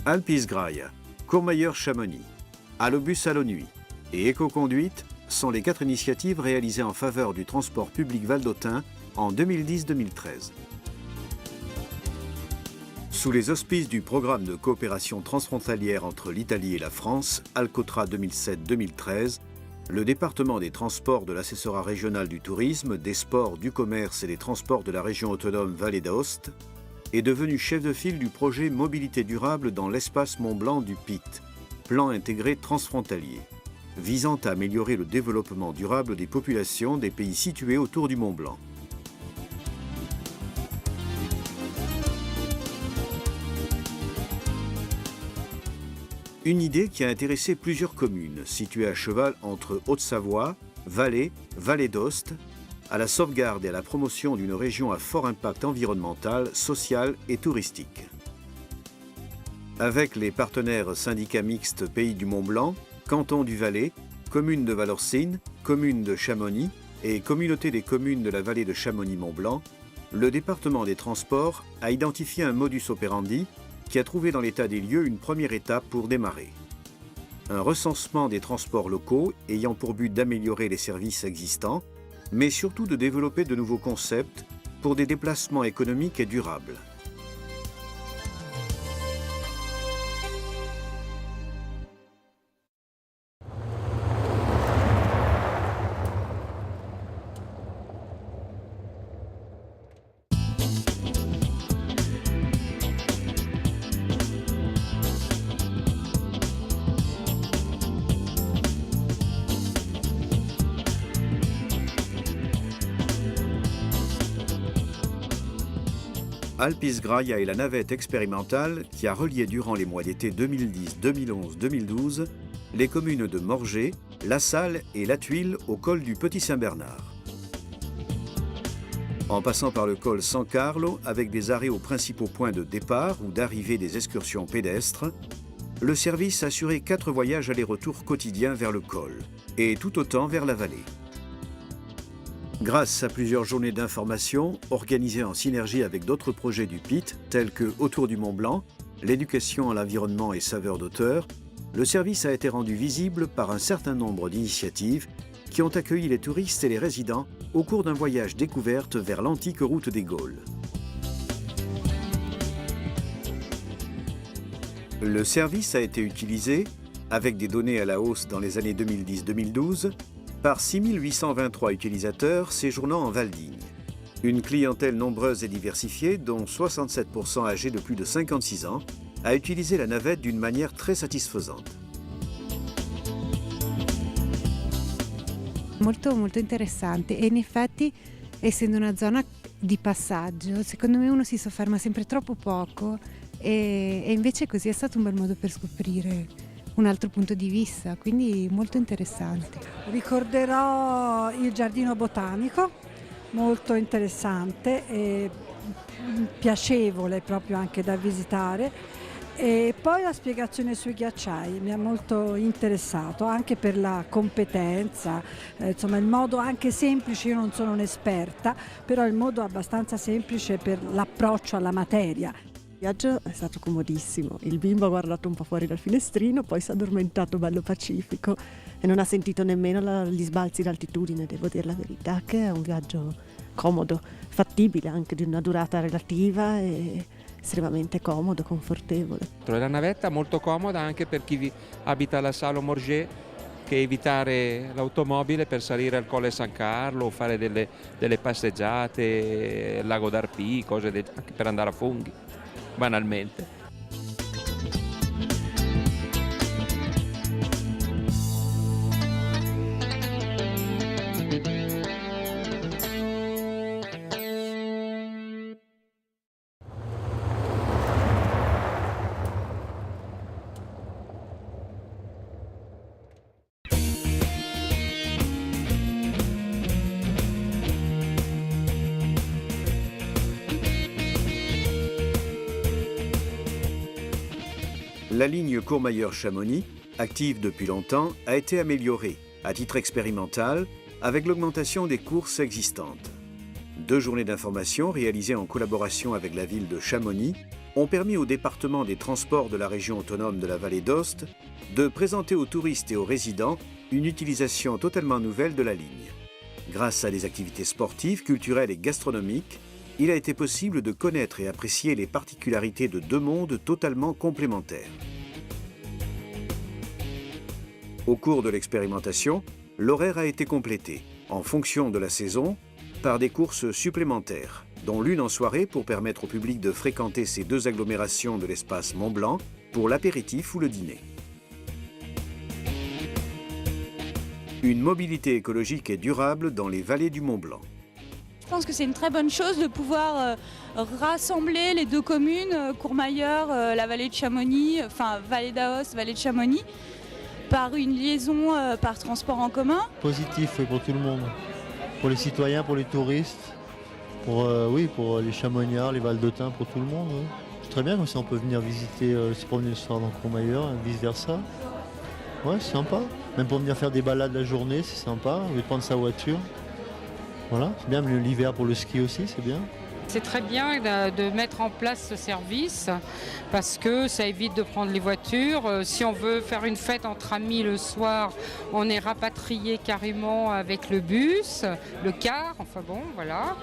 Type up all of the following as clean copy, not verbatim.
Alpis-Graille, Courmayeur-Chamonix, Allobus Allonnuit et Éco-Conduite sont les 4 initiatives réalisées en faveur du transport public valdôtain en 2010-2013. Sous les auspices du programme de coopération transfrontalière entre l'Italie et la France, Alcotra 2007-2013, le département des transports de l'assessorat régional du tourisme, des sports, du commerce et des transports de la région autonome Vallée d'Aoste est devenu chef de file du projet Mobilité durable dans l'espace Mont-Blanc du PIT, plan intégré transfrontalier, visant à améliorer le développement durable des populations des pays situés autour du Mont-Blanc. Une idée qui a intéressé plusieurs communes situées à cheval entre Haute-Savoie, Valais, Vallée d'Aoste, à la sauvegarde et à la promotion d'une région à fort impact environnemental, social et touristique. Avec les partenaires syndicats mixtes Pays du Mont-Blanc, Canton du Valais, Commune de Valorcine, Commune de Chamonix et Communauté des communes de la vallée de Chamonix-Mont-Blanc, le département des transports a identifié un modus operandi qui a trouvé dans l'état des lieux une première étape pour démarrer. Un recensement des transports locaux ayant pour but d'améliorer les services existants, mais surtout de développer de nouveaux concepts pour des déplacements économiques et durables. Alpis-Graille est la navette expérimentale qui a relié durant les mois d'été 2010, 2011, 2012 les communes de Morgé, La Salle et La Tuile au col du Petit-Saint-Bernard. En passant par le col San Carlo avec des arrêts aux principaux points de départ ou d'arrivée des excursions pédestres, le service assurait 4 voyages aller-retour quotidiens vers le col et tout autant vers la vallée. Grâce à plusieurs journées d'information organisées en synergie avec d'autres projets du PIT, tels que Autour du Mont-Blanc, l'éducation à l'environnement et saveurs d'auteur, le service a été rendu visible par un certain nombre d'initiatives qui ont accueilli les touristes et les résidents au cours d'un voyage découverte vers l'antique route des Gaules. Le service a été utilisé, avec des données à la hausse dans les années 2010-2012, par 6823 utilisateurs séjournant en Val-d'Igne. Une clientèle nombreuse et diversifiée, dont 67% âgés de plus de 56 ans, a utilisé la navette d'une manière très satisfaisante. Molto interessante e in effetti, essendo una zona di passaggio, secondo me uno si sofferma sempre troppo poco e invece così è stato un bel modo per scoprire un altro punto di vista, quindi molto interessante. Ricorderò il giardino botanico, molto interessante e piacevole proprio anche da visitare, e poi la spiegazione sui ghiacciai mi ha molto interessato anche per la competenza, insomma il modo anche semplice, io non sono un'esperta, però il modo abbastanza semplice per l'approccio alla materia. Il viaggio è stato comodissimo, il bimbo ha guardato un po' fuori dal finestrino, poi si è addormentato bello pacifico e non ha sentito nemmeno gli sbalzi d'altitudine, devo dire la verità, che è un viaggio comodo, fattibile anche di una durata relativa e estremamente comodo, confortevole. La navetta molto comoda anche per chi abita alla Salle Morgé, che evitare l'automobile per salire al Colle San Carlo o fare delle passeggiate, al Lago d'Arpì, cose anche per andare a funghi. Banalmente. La ligne Courmayeur-Chamonix, active depuis longtemps, a été améliorée, à titre expérimental, avec l'augmentation des courses existantes. 2 journées d'information réalisées en collaboration avec la ville de Chamonix ont permis au département des transports de la région autonome de la vallée d'Aoste de présenter aux touristes et aux résidents une utilisation totalement nouvelle de la ligne. Grâce à des activités sportives, culturelles et gastronomiques, il a été possible de connaître et apprécier les particularités de deux mondes totalement complémentaires. Au cours de l'expérimentation, l'horaire a été complété, en fonction de la saison, par des courses supplémentaires, dont l'une en soirée pour permettre au public de fréquenter ces deux agglomérations de l'espace Mont-Blanc pour l'apéritif ou le dîner. Une mobilité écologique et durable dans les vallées du Mont-Blanc. Je pense que c'est une très bonne chose de pouvoir rassembler les deux communes, Courmayeur, la vallée de Chamonix, enfin vallée d'Aoste, vallée de Chamonix, par une liaison par transport en commun. Positif pour tout le monde, pour les citoyens, pour les touristes, pour les Chamoniards, les Valdôtains, pour tout le monde. Oui. C'est très bien, comme ça on peut venir visiter, se promener le soir dans Courmayeur, vice versa. Ouais, c'est sympa. Même pour venir faire des balades la journée, c'est sympa, au lieu de prendre sa voiture. Voilà, c'est bien, l'hiver pour le ski aussi, c'est bien. C'est très bien de mettre en place ce service parce que ça évite de prendre les voitures. Si on veut faire une fête entre amis le soir, on est rapatrié carrément avec le bus, le car, enfin bon, voilà.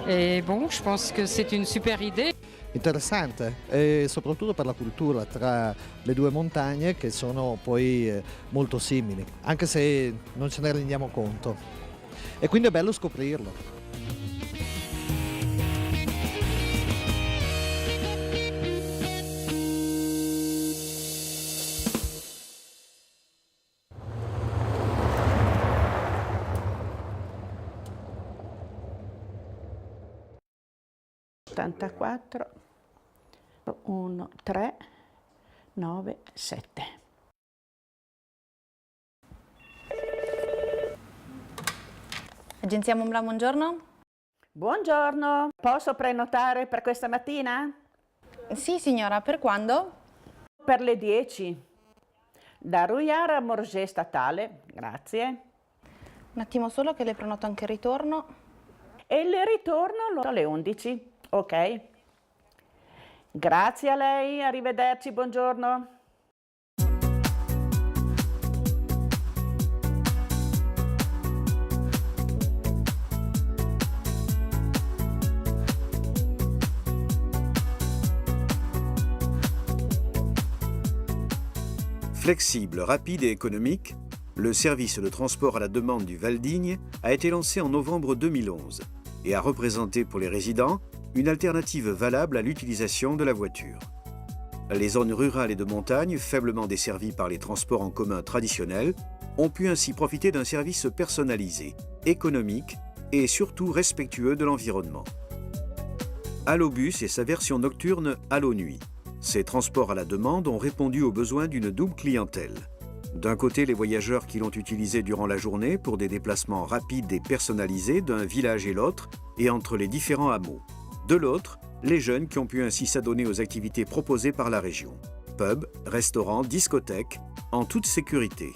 Et bon, je pense que c'est une super idée. Interessante e soprattutto per la cultura tra le due montagne che sono poi molto simili, anche se non ce ne rendiamo conto. E quindi è bello scoprirlo. Ottantaquattro 1 3 9 7. Agenzia Montblanc, buongiorno. Buongiorno, posso prenotare per questa mattina? Sì signora, per quando? Per le 10. Da Rouillard a Morges statale, grazie. Un attimo solo che le prenoto anche il ritorno. E il ritorno alle 11, ok? Grazie a lei, arrivederci, buongiorno. Flexible, rapide et économique, le service de transport à la demande du Val-Digne a été lancé en novembre 2011 et a représenté pour les résidents une alternative valable à l'utilisation de la voiture. Les zones rurales et de montagne, faiblement desservies par les transports en commun traditionnels, ont pu ainsi profiter d'un service personnalisé, économique et surtout respectueux de l'environnement. Allobus et sa version nocturne Allo Nuit. Ces transports à la demande ont répondu aux besoins d'une double clientèle. D'un côté, les voyageurs qui l'ont utilisé durant la journée pour des déplacements rapides et personnalisés d'un village et l'autre et entre les différents hameaux. De l'autre, les jeunes qui ont pu ainsi s'adonner aux activités proposées par la région. Pubs, restaurants, discothèques, en toute sécurité.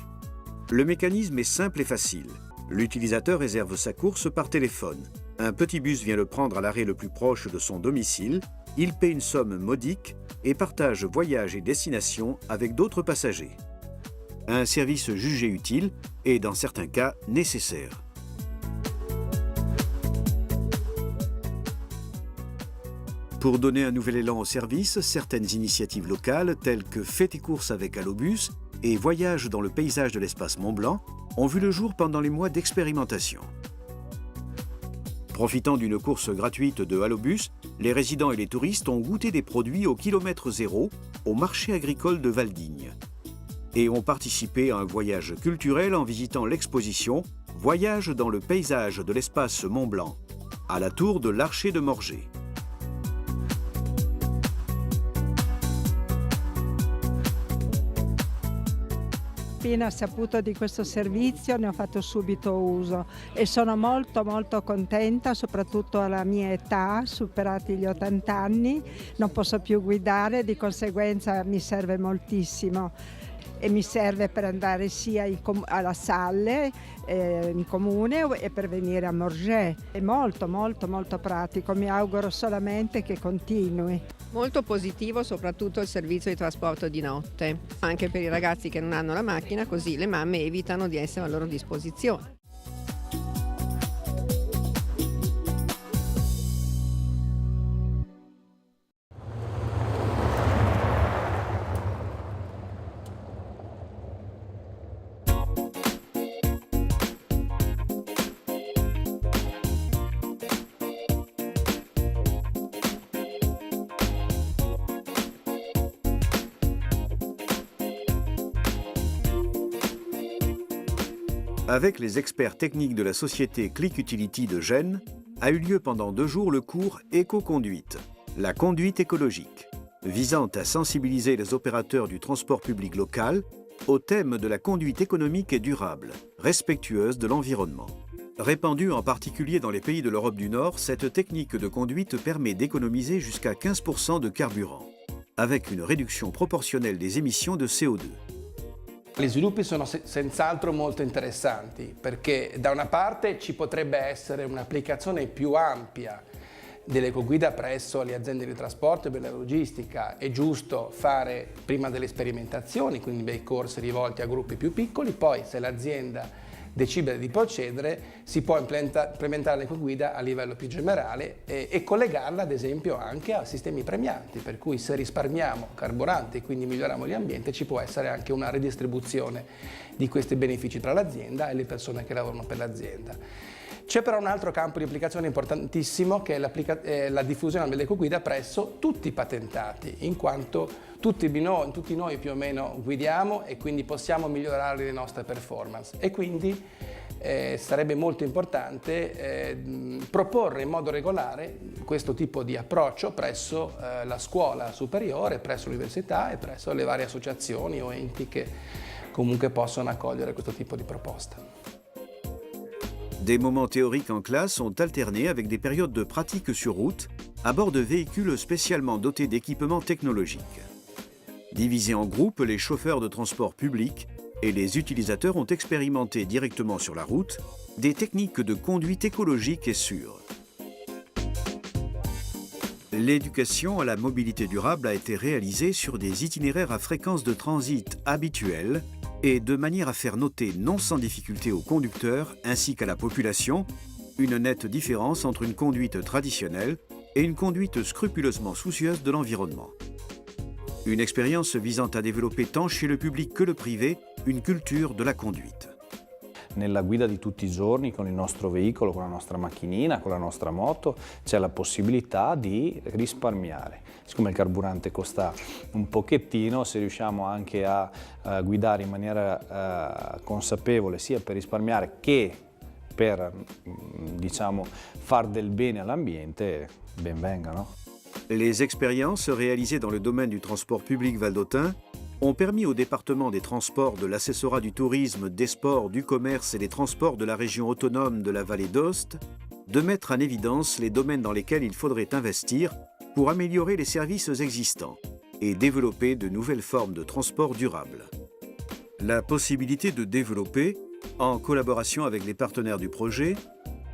Le mécanisme est simple et facile. L'utilisateur réserve sa course par téléphone. Un petit bus vient le prendre à l'arrêt le plus proche de son domicile, il paie une somme modique et partage voyage et destination avec d'autres passagers. Un service jugé utile et, dans certains cas, nécessaire. Pour donner un nouvel élan au service, certaines initiatives locales, telles que Fais tes courses avec Allobus et Voyage dans le paysage de l'espace Mont-Blanc, ont vu le jour pendant les mois d'expérimentation. Profitant d'une course gratuite de Allobus, les résidents et les touristes ont goûté des produits au kilomètre zéro au marché agricole de Val-Digne et ont participé à un voyage culturel en visitant l'exposition Voyage dans le paysage de l'espace Mont-Blanc à la tour de l'Archer de Morges. Appena saputo di questo servizio ne ho fatto subito uso e sono molto contenta, soprattutto alla mia età, superati gli 80 anni, non posso più guidare, di conseguenza mi serve moltissimo. e mi serve per andare sia alla Salle in comune e per venire a Morges. È molto pratico, mi auguro solamente che continui. Molto positivo soprattutto il servizio di trasporto di notte, anche per i ragazzi che non hanno la macchina, così le mamme evitano di essere a loro disposizione. Avec les experts techniques de la société Click Utility de Gênes, a eu lieu pendant 2 jours le cours Éco-conduite, la conduite écologique, visant à sensibiliser les opérateurs du transport public local au thème de la conduite économique et durable, respectueuse de l'environnement. Répandue en particulier dans les pays de l'Europe du Nord, cette technique de conduite permet d'économiser jusqu'à 15% de carburant, avec une réduction proportionnelle des émissions de CO2. Gli sviluppi sono senz'altro molto interessanti perché da una parte ci potrebbe essere un'applicazione più ampia dell'ecoguida presso le aziende di trasporto e per la logistica. È giusto fare prima delle sperimentazioni, quindi dei corsi rivolti a gruppi più piccoli, poi se l'azienda decide di procedere si può implementare l'ecoguida a livello più generale e collegarla ad esempio anche a sistemi premianti, per cui se risparmiamo carburante e quindi miglioriamo l'ambiente ci può essere anche una ridistribuzione di questi benefici tra l'azienda e le persone che lavorano per l'azienda. C'è però un altro campo di applicazione importantissimo che è la diffusione dell'ecoguida presso tutti i patentati, in quanto tutti noi più o meno guidiamo e quindi possiamo migliorare le nostre performance e quindi sarebbe molto importante proporre in modo regolare questo tipo di approccio presso la scuola superiore, presso l'università e presso le varie associazioni o enti che comunque possono accogliere questo tipo di proposta. Des moments théoriques en classe sont alternés avec des périodes de pratique sur route à bord de véhicules spécialement dotés d'équipements technologiques. Divisés en groupes, les chauffeurs de transport public et les utilisateurs ont expérimenté directement sur la route des techniques de conduite écologique et sûre. L'éducation à la mobilité durable a été réalisée sur des itinéraires à fréquence de transit habituelle et de manière à faire noter non sans difficulté aux conducteurs ainsi qu'à la population une nette différence entre une conduite traditionnelle et une conduite scrupuleusement soucieuse de l'environnement. Une expérience visant à développer tant chez le public que le privé une culture de la conduite. Nella guida di tutti i giorni con il nostro veicolo, con la nostra macchinina, con la nostra moto, c'è la possibilità di risparmiare. Siccome il carburante costa un pochettino, se riusciamo anche a guidare in maniera consapevole sia per risparmiare che per far del bene all'ambiente, ben venga, no? Les expériences réalisées dans le domaine du transport public valdôtain ont permis au département des transports, de l'assessorat du tourisme, des sports, du commerce et des transports de la région autonome de la vallée d'Aoste de mettre en évidence les domaines dans lesquels il faudrait investir pour améliorer les services existants et développer de nouvelles formes de transport durable. La possibilité de développer, en collaboration avec les partenaires du projet,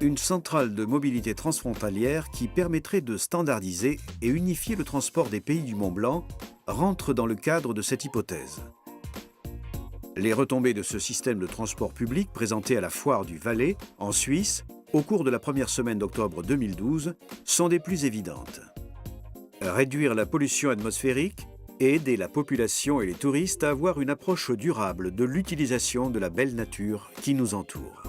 une centrale de mobilité transfrontalière qui permettrait de standardiser et unifier le transport des pays du Mont-Blanc rentre dans le cadre de cette hypothèse. Les retombées de ce système de transport public présenté à la Foire du Valais, en Suisse, au cours de la première semaine d'octobre 2012, sont des plus évidentes. Réduire la pollution atmosphérique et aider la population et les touristes à avoir une approche durable de l'utilisation de la belle nature qui nous entoure.